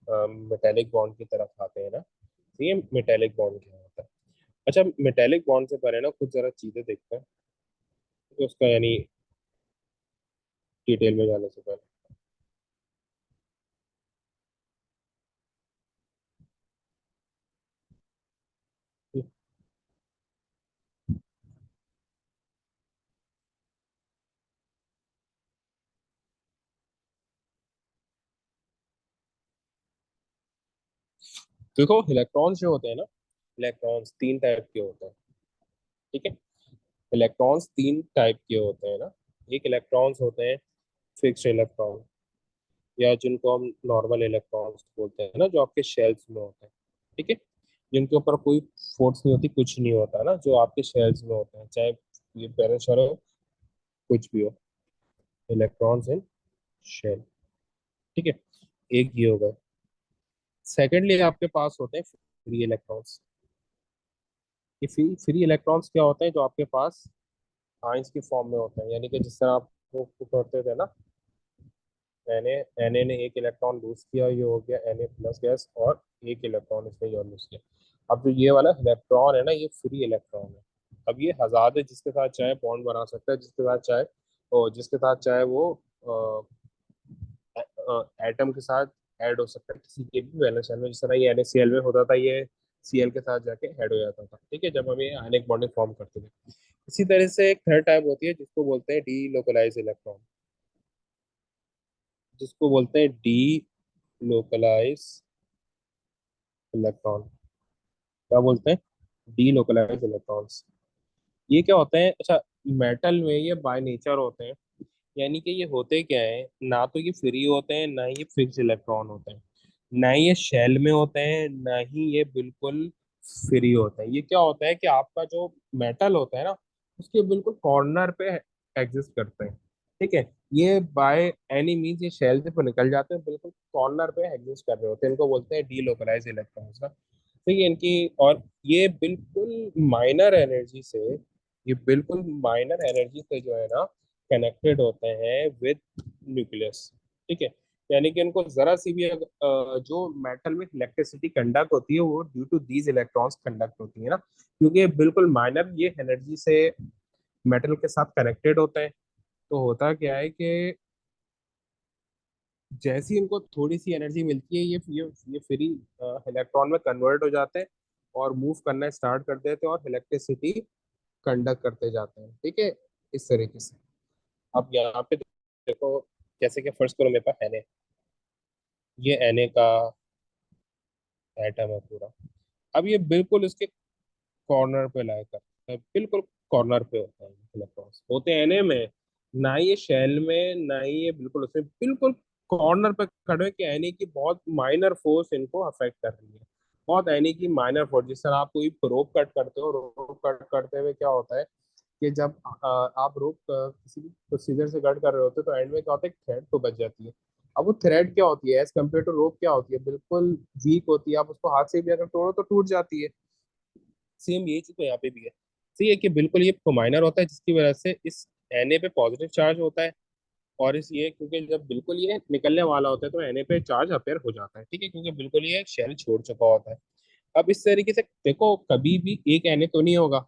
Metallic bond की तरफ आते हैं ना, तो ये मेटेलिक बॉन्ड क्या होता है। अच्छा, मेटेलिक बॉन्ड से पहले ना कुछ जरा चीजें देखते हैं, तो उसका यानी डिटेल में जाने से पहले देखो, इलेक्ट्रॉन्स जो होते हैं ना, इलेक्ट्रॉन्स तीन टाइप के होते हैं। ठीक है, इलेक्ट्रॉन्स तीन टाइप के होते हैं ना। एक इलेक्ट्रॉन्स होते हैं फिक्स्ड इलेक्ट्रॉन, या जिनको हम नॉर्मल इलेक्ट्रॉन्स बोलते हैं ना, जो आपके शेल्स में होते हैं। ठीक है, जिनके ऊपर कोई फोर्स नहीं होती, कुछ नहीं होता ना, जो आपके शेल्स में होते हैं, चाहे ये पेरिस हो, कुछ भी हो। Electrons in shell. ठीक है, एक ये हो गए। सेकेंडली आपके पास होते हैं फ्री इलेक्ट्रॉन्स। ये फ्री इलेक्ट्रॉन्स क्या होते हैं, जो आपके पास आइंस की फॉर्म में होते हैं, यानी कि जिस तरह आप वो करते थे ना, Na ने एक इलेक्ट्रॉन लूज किया, ये हो गया Na+ गैस, और एक इलेक्ट्रॉन इसने और लूज किया। अब जो ये वाला इलेक्ट्रॉन है ना, ये फ्री इलेक्ट्रॉन है। अब ये आजाद है, जिसके साथ चाहे बॉन्ड बना सकता है, जिसके साथ चाहे, और जिसके साथ चाहे वो एटम के साथ ऐड हो सकता है, किसी के भी वैलेंस शेल में। जिस तरह ये NaCl में होता था, ये Cl के साथ जाके ऐड हो जाता था। ठीक है, जब हम ये आयनिक बॉन्डिंग फॉर्म करते थे। इसी तरह से एक थर्ड टाइप होती है, जिसको बोलते हैं डी लोकलाइज इलेक्ट्रॉन। जिसको बोलते हैं डी लोकलाइज इलेक्ट्रॉन। क्या बोलते हैं? D localise electrons. ये क्या होते हैं? अच्छा, मेटल में ये बाय नेचर होते हैं, यानी कि ये होते क्या है, ना तो ये फ्री होते हैं, ना ही ये फिक्स इलेक्ट्रॉन होते हैं, ना ही ये शेल में होते हैं, ना ही ये बिल्कुल फ्री होते हैं। ये क्या होता है कि आपका जो मेटल होता है ना, उसके बिल्कुल कॉर्नर पे एग्जिस्ट करते हैं। ठीक है, ये बाय एनी मीन्स ये शेल से निकल जाते हैं, बिल्कुल कॉर्नर पे एग्जिस्ट कर रहे होते हैं। इनको बोलते हैं डीलोकलाइज इलेक्ट्रॉन्स ना। ठीक है, इनकी, और ये बिल्कुल माइनर एनर्जी से, ये बिल्कुल माइनर एनर्जी से जो है ना, कनेक्टेड होते हैं विद न्यूक्लियस। ठीक है, यानी कि इनको जरा सी भी जो मेटल में इलेक्ट्रिसिटी कंडक्ट होती है, वो due to these electrons conduct होती है ना, क्योंकि ये बिल्कुल माइनर ये एनर्जी से मेटल के साथ कनेक्टेड होते हैं। तो होता क्या है कि जैसी इनको थोड़ी सी एनर्जी मिलती है, ये फ्री इलेक्ट्रॉन में कन्वर्ट हो जाते हैं, और मूव करना स्टार्ट कर देते हैं, और इलेक्ट्रिसिटी कंडक्ट करते जाते हैं। ठीक है, इस तरीके से। अब यहाँ पे देखो, जैसे कि फर्स्ट करो, मेरे पास Na, ये Na का एटम है पूरा। अब ये बिल्कुल इसके कॉर्नर पे लाया करता है, बिल्कुल कॉर्नर पे होता है। इलेक्ट्रॉन्स होते हैं Na में, ना ही ये शेल में, ना ही ये बिल्कुल उसमें, बिल्कुल कॉर्नर पे खड़े हैं, कि Na की बहुत माइनर फोर्स इनको अफेक्ट कर रही है। बहुत Na की माइनर फोर्स, जिस तरह आप कोई रोप कट करते हो, रोप कट करते हुए क्या होता है कि जब आप रोप किसी भी प्रोसीजर से कट कर रहे होते हो, तो एंड में क्या होता है, थ्रेड तो बच जाती है। अब वो थ्रेड क्या होती है एज कम्पेयर टू रोप, क्या होती है, बिल्कुल वीक होती है। आप उसको हाथ से भी अगर तोड़ो तो टूट जाती है। सेम यही चीज तो यहाँ पे भी है। सही है कि बिल्कुल ये माइनर होता है, जिसकी वजह से इस Na पे पॉजिटिव चार्ज होता है, और इस ये क्योंकि जब बिल्कुल ये निकलने वाला होता है, तो Na पे चार्ज अपेयर हो जाता है। ठीक है, क्योंकि बिल्कुल ये शेल छोड़ चुका होता है। अब इस तरीके से देखो, कभी भी एक Na तो नहीं होगा,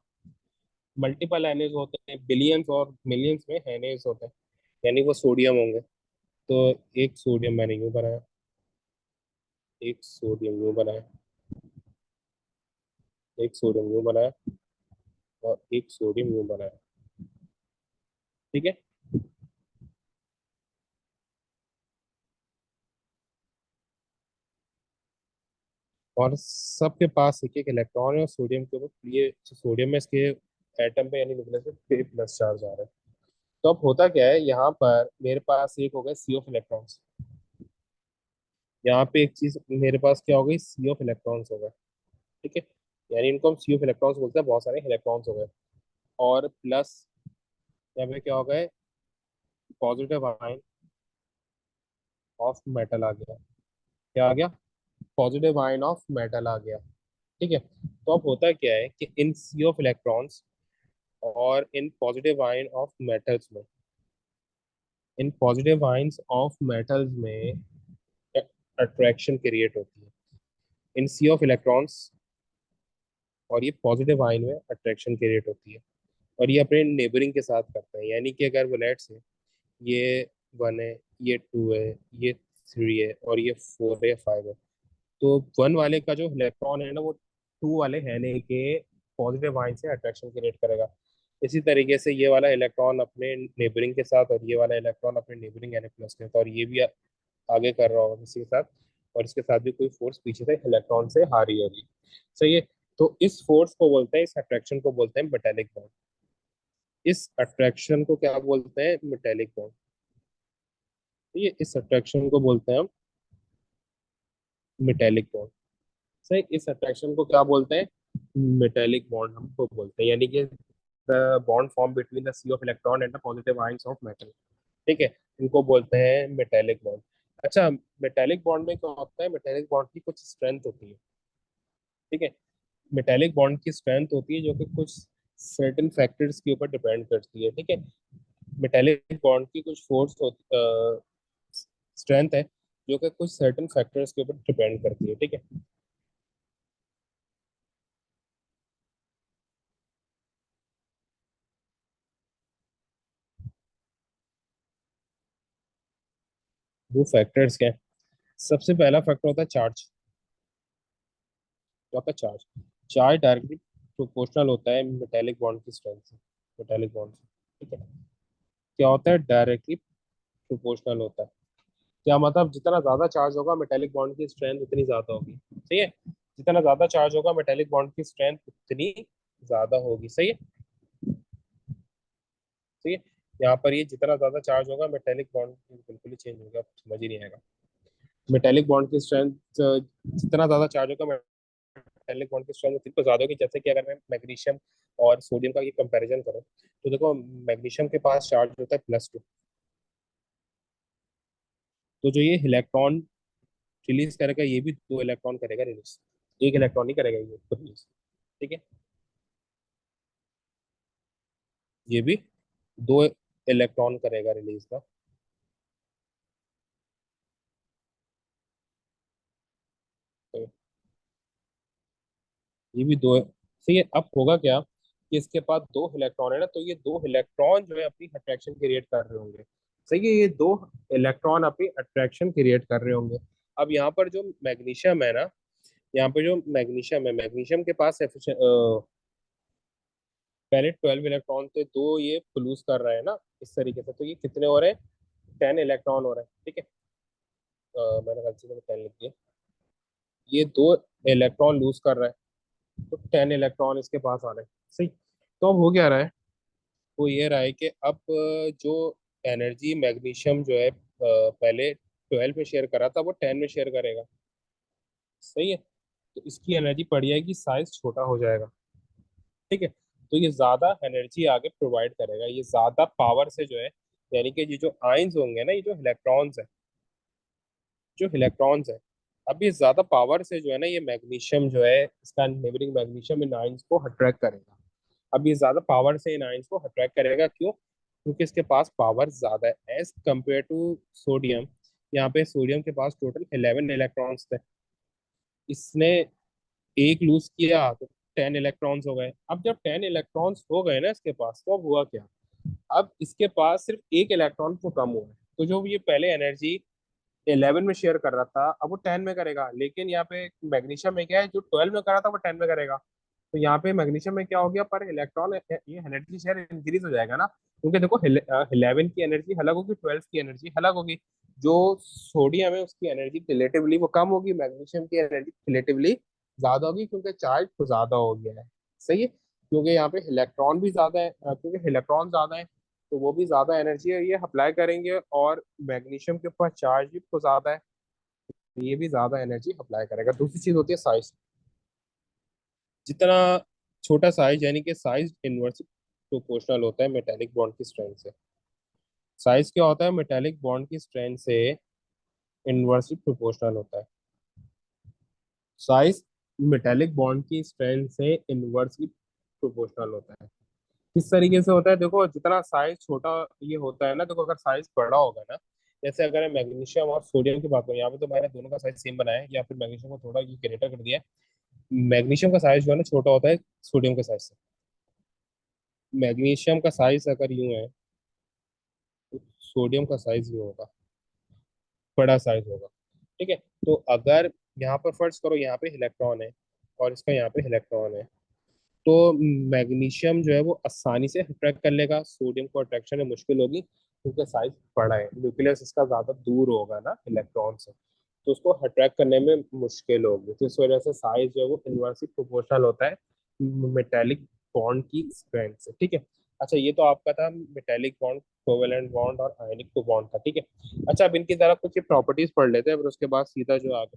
मल्टीपल एनेज होते हैं, बिलियंस और मिलियंस में एनेज होते हैं, यानी वो सोडियम होंगे। तो एक सोडियम मैंने यूं बनाया, एक सोडियम यूं बनाया, एक सोडियम यूं बनाया, और एक सोडियम यूं बनाया। ठीक है, और सबके पास एक एक इलेक्ट्रॉन है, और सोडियम के ऊपर ये सोडियम में इसके एटम पे यानी न्यूक्लियस पे P+ चार्ज आ रहा है। तो अब होता क्या है, यहाँ पर मेरे पास एक हो गया सी ऑफ इलेक्ट्रॉन्स। यहाँ पे एक चीज मेरे पास क्या हो गई, सी ऑफ इलेक्ट्रॉन्स हो गए। ठीक है, यानी इनको हम सी ऑफ इलेक्ट्रॉन्स बोलते हैं, बहुत सारे इलेक्ट्रॉन्स हो गए। और प्लस यहाँ पे क्या हो गए, पॉजिटिव आयन ऑफ मेटल आ गया। क्या आ गया? पॉजिटिव आयन ऑफ मेटल आ गया। ठीक है, तो अब होता क्या है कि इन सी ऑफ इलेक्ट्रॉन्स और इन पॉजिटिव आयन ऑफ मेटल्स में, इन पॉजिटिव आयंस ऑफ मेटल्स में अट्रैक्शन क्रिएट होती है इन सी ऑफ इलेक्ट्रॉन्स, और ये पॉजिटिव आयन में अट्रैक्शन क्रिएट होती है, और ये अपने नेबरिंग के साथ करते हैं। यानी कि अगर वो लेट्स से ये 1 है, ये 2 है, ये 3 है, और ये 4 है, 5 है, तो 1 वाले का जो इलेक्ट्रॉन है ना, वो 2 वाले है नहीं के पॉजिटिव आयन से अट्रैक्शन क्रिएट करेगा। इसी तरीके से ये वाला इलेक्ट्रॉन अपने नेबरिंग के साथ, और ये वाला इलेक्ट्रॉन अपने नेबरिंग Na प्लस के साथ, और ये भी आगे कर रहा होगा किसी के साथ, और इसके साथ भी कोई फोर्स पीछे से इलेक्ट्रॉन से हारी होगी। सही है। तो इस फोर्स को बोलते हैं, इस अट्रैक्शन को बोलते हैं मेटेलिक बॉन्ड। इस अट्रैक्शन को क्या बोलते हैं? Metallic bond. ये इस अट्रैक्शन को बोलते हैं हम मेटेलिक बॉन्ड। सही, इस अट्रैक्शन को क्या बोलते हैं? मेटेलिक बॉन्ड हमको बोलते हैं। यानी कि the bond form between the sea of electron and the positive ions of metal. ठीक है, इनको बोलते हैं मेटेलिक बॉन्ड। अच्छा, मेटेलिक बॉन्ड में क्या होता है? मेटेलिक बॉन्ड की कुछ स्ट्रेंथ होती है। ठीक है, मेटेलिक बॉन्ड की स्ट्रेंथ होती है जो कि कुछ सर्टेन फैक्टर्स के ऊपर डिपेंड करती है। ठीक है, मेटेलिक बॉन्ड की कुछ फोर्स होती, स्ट्रेंथ है जो कि कुछ सर्टेन फैक्टर्स के ऊपर डिपेंड करती है। ठीक है, वो फैक्टर्स क्या है? सबसे पहला फैक्टर होता है चार्ज। जो आपका चार्ज चार्ज डायरेक्टली प्रोपोर्शनल होता है मेटेलिक बॉन्ड की स्ट्रेंथ से, मेटेलिक बॉन्ड से। ठीक है, क्या होता है? डायरेक्टली प्रोपोर्शनल होता है। क्या मतलब? जितना ज्यादा चार्ज होगा मेटेलिक बॉन्ड की स्ट्रेंथ उतनी ज्यादा होगी। सही है, जितना ज्यादा चार्ज होगा मेटेलिक बॉन्ड की स्ट्रेंथ उतनी ज्यादा होगी। सही है, सही है। यहाँ पर ये जितना ज्यादा चार्ज होगा मेटेलिक बॉन्ड बिल्कुल ही चेंज होगा, समझ ही नहीं आएगा। मेटेलिक बॉन्ड की स्ट्रेंथ, जितना ज्यादा चार्ज होगा मेटेलिक बॉन्ड की स्ट्रेंथ उतनी तो ज्यादा होगी। जैसे कि अगर मैं मैग्नीशियम और सोडियम का ये कंपैरिजन करूँ, तो देखो मैग्नीशियम के पास चार्ज होता है +2, तो जो ये इलेक्ट्रॉन रिलीज करेगा, ये भी 2 इलेक्ट्रॉन करेगा रिलीज, एक इलेक्ट्रॉन ही करेगा ये रिलीज। ठीक है, ये भी 2 इलेक्ट्रॉन करेगा रिलीज का। तो ये भी 2। सही है, अब होगा क्या कि इसके पास 2 इलेक्ट्रॉन है ना, तो ये 2 इलेक्ट्रॉन जो है अपनी अट्रैक्शन क्रिएट कर रहे होंगे। सही है, ये 2 इलेक्ट्रॉन अपनी अट्रैक्शन क्रिएट कर रहे होंगे। अब यहाँ पर जो मैग्नीशियम है ना, यहाँ पे जो मैग्नीशियम है, मैग्नीशियम के पास पहले 12 इलेक्ट्रॉन थे, 2 ये प्लूज कर रहा है ना इस तरीके से, तो ये कितने हो रहे हैं? 10 इलेक्ट्रॉन हो रहे हैं। ठीक है, मैंने गलती से 10 लिख दिया। ये 2 इलेक्ट्रॉन लूज कर रहा है, तो 10 इलेक्ट्रॉन इसके पास आ रहे हैं। सही, तो अब हो क्या रहा है? वो ये रहा है कि अब जो एनर्जी मैग्नीशियम जो है पहले 12 में शेयर करा था, वो 10 में शेयर करेगा। सही है, तो इसकी एनर्जी बढ़ जाएगी, साइज छोटा हो जाएगा। ठीक है, तो ये ज्यादा एनर्जी आगे प्रोवाइड करेगा, ये ज्यादा पावर से जो है, यानी कि ये जो आयंस होंगे ना, ये जो इलेक्ट्रॉन्स है, जो इलेक्ट्रॉन्स है, अब ये ज्यादा पावर से जो है ना, ये मैग्नीशियम जो है, इसका नेबरिंग मैग्नीशियम इन आयंस को अट्रैक्ट करेगा। अब ये ज्यादा पावर से इन आयंस को अट्रैक्ट करेगा, क्यों? क्योंकि इसके पास पावर ज्यादा है एज कम्पेयर टू सोडियम। यहाँ पे सोडियम के पास टोटल 11 इलेक्ट्रॉन्स थे, इसने एक लूज किया तो 10 इलेक्ट्रॉन्स हो गए। अब जब 10 इलेक्ट्रॉन्स हो गए ना इसके पास, तो अब हुआ क्या? अब इसके पास सिर्फ एक इलेक्ट्रॉन को कम हुआ है, तो जो ये पहले एनर्जी 11 में शेयर कर रहा था, अब वो 10 में करेगा। लेकिन यहाँ पे मैग्नीशियम में क्या है, जो 12 में कर रहा था वो 10 में करेगा। तो यहाँ पे मैग्नीशियम में क्या हो गया, पर इलेक्ट्रॉन ये एनर्जी शेयर इंक्रीज हो जाएगा ना, क्योंकि देखो 11 की एनर्जी अलग होगी, 12 की एनर्जी अलग होगी। जो सोडियम है उसकी एनर्जी रिलेटिवली वो कम होगी, मैग्नीशियम की एनर्जी रिलेटिवली ज्यादा होगी, क्योंकि चार्ज तो ज्यादा हो गया है। सही है, क्योंकि यहाँ पे इलेक्ट्रॉन भी ज्यादा है, क्योंकि इलेक्ट्रॉन ज्यादा है, तो वो भी ज्यादा एनर्जी है ये अप्लाई करेंगे, और मैग्नीशियम के ऊपर चार्ज भी तो ज्यादा है, तो ये भी ज्यादा एनर्जी अप्लाई करेगा। दूसरी चीज होती है साइज। जितना छोटा साइज, यानी कि साइज इनवर्सली प्रोपोर्शनल होता है मेटेलिक बॉन्ड की स्ट्रेंथ से। साइज क्या होता है? मेटेलिक बॉन्ड की स्ट्रेंथ से इनवर्सली प्रोपोर्शनल होता है। साइज मेटेलिक बॉन्ड की स्ट्रेंथ से इनवर्सली प्रोपोर्शनल होता है। किस तरीके से होता है? देखो, जितना साइज छोटा ये होता है ना, देखो अगर साइज बड़ा होगा ना, जैसे अगर मैं मैग्नीशियम और सोडियम की बात करूँ, यहाँ पे तो मैंने दोनों का साइज सेम बनाया है, या फिर मैग्नीशियम को थोड़ा ये ग्रेटर कर दिया है। मैग्नीशियम का साइज जो है ना छोटा होता है सोडियम के साइज से। मैग्नीशियम का साइज अगर यूं है तो सोडियम का साइज यूं होगा, बड़ा साइज होगा। ठीक है। तो अगर यहाँ पर फर्ज करो यहाँ पे इलेक्ट्रॉन है और इसका यहाँ पे इलेक्ट्रॉन है, तो मैग्नीशियम जो है वो आसानी से अट्रैक्ट कर लेगा, सोडियम को अट्रैक्शन में मुश्किल होगी क्योंकि साइज बड़ा है, न्यूक्लियस इसका ज्यादा दूर होगा ना इलेक्ट्रॉन से, तो उसको अट्रैक्ट करने में मुश्किल होगी। तो इस वजह से साइज जो है वो इनवर्सली प्रोपोर्शनल होता है मेटेलिक बॉन्ड की स्ट्रेंथ से। ठीक है। अच्छा, ये तो आपका था मेटेलिक बॉन्ड, कोवेलेंट बॉन्ड और आयनिक बॉन्ड था। ठीक है। अच्छा, अब इनकी जरा कुछ प्रॉपर्टीज पढ़ लेते हैं, फिर उसके बाद सीधा जो आगे